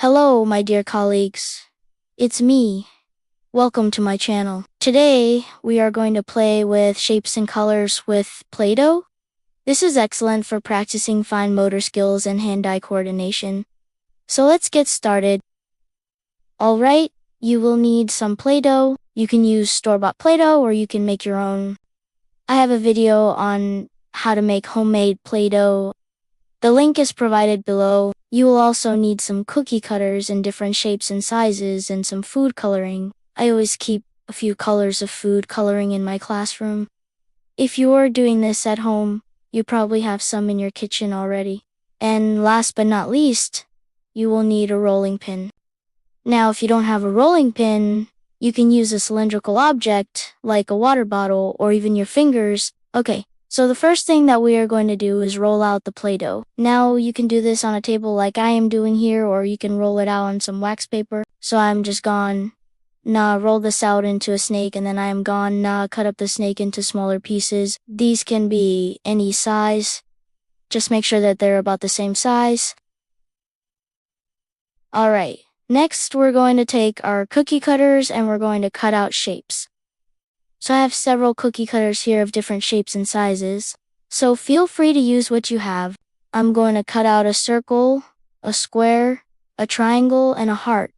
Hello, my dear colleagues. It's me. Welcome to my channel. Today, we are going to play with shapes and colors with Play-Doh. This is excellent for practicing fine motor skills and hand-eye coordination. So let's get started. Alright, you will need some Play-Doh. You can use store-bought Play-Doh or you can make your own. I have a video on how to make homemade Play-Doh. The link is provided below. You will also need some cookie cutters in different shapes and sizes and some food coloring. I always keep a few colors of food coloring in my classroom. If you are doing this at home, you probably have some in your kitchen already. And last but not least, you will need a rolling pin. Now, if you don't have a rolling pin, you can use a cylindrical object like a water bottle or even your fingers. Okay. So the first thing that we are going to do is roll out the Play-Doh. Now you can do this on a table like I am doing here, or you can roll it out on some wax paper. So I'm just gone, roll this out into a snake, and then I am gone, cut up the snake into smaller pieces. These can be any size. Just make sure that they're about the same size. Alright, next we're going to take our cookie cutters and we're going to cut out shapes. So I have several cookie cutters here of different shapes and sizes. So feel free to use what you have. I'm going to cut out a circle, a square, a triangle, and a heart.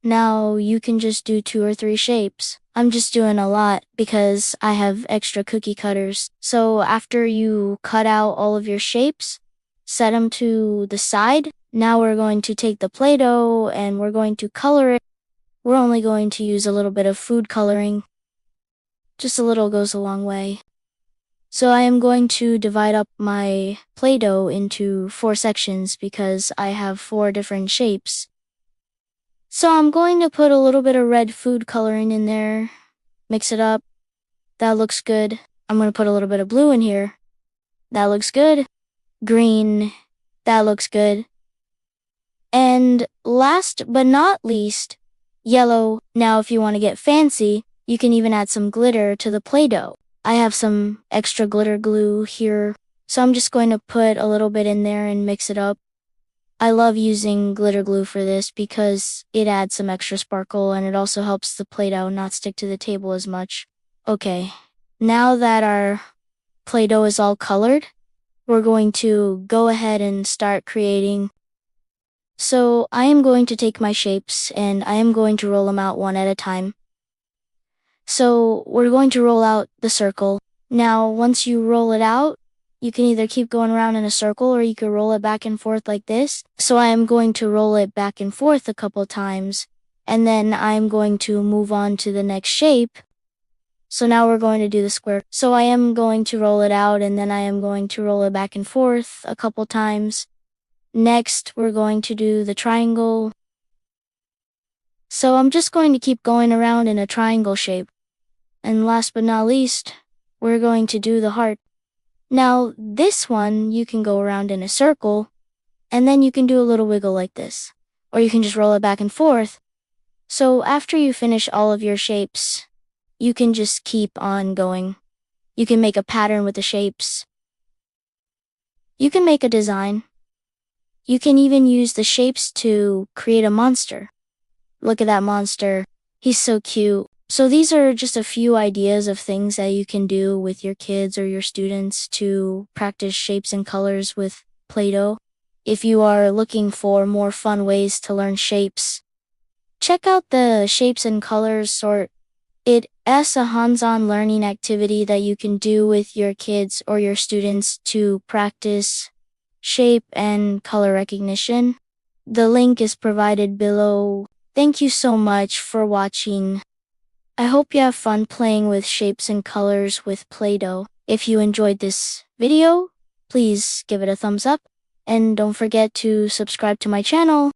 Now you can just do 2 or 3 shapes. I'm just doing a lot because I have extra cookie cutters. So after you cut out all of your shapes, set them to the side. Now we're going to take the Play-Doh and we're going to color it. We're only going to use a little bit of food coloring. Just a little goes a long way. So I am going to divide up my Play-Doh into 4 sections because I have 4 different shapes. So I'm going to put a little bit of red food coloring in there. Mix it up. That looks good. I'm going to put a little bit of blue in here. That looks good. Green. That looks good. And last but not least, yellow. Now if you want to get fancy, you can even add some glitter to the Play-Doh. I have some extra glitter glue here, so I'm just going to put a little bit in there and mix it up. I love using glitter glue for this because it adds some extra sparkle and it also helps the Play-Doh not stick to the table as much. Okay, now that our Play-Doh is all colored, we're going to go ahead and start creating. So I am going to take my shapes and I am going to roll them out one at a time. So we're going to roll out the circle. Now, once you roll it out, you can either keep going around in a circle or you can roll it back and forth like this. So I am going to roll it back and forth a couple times, and then I'm going to move on to the next shape. So now we're going to do the square. So I am going to roll it out and then I am going to roll it back and forth a couple times. Next, we're going to do the triangle. So I'm just going to keep going around in a triangle shape. And last but not least, we're going to do the heart. Now, this one, you can go around in a circle, and then you can do a little wiggle like this. Or you can just roll it back and forth. So after you finish all of your shapes, you can just keep on going. You can make a pattern with the shapes. You can make a design. You can even use the shapes to create a monster. Look at that monster. He's so cute. So these are just a few ideas of things that you can do with your kids or your students to practice shapes and colors with Play-Doh. If you are looking for more fun ways to learn shapes, check out the Shapes and Colors Sort. It's a hands-on learning activity that you can do with your kids or your students to practice shape and color recognition. The link is provided below. Thank you so much for watching. I hope you have fun playing with shapes and colors with Play-Doh. If you enjoyed this video, please give it a thumbs up and don't forget to subscribe to my channel.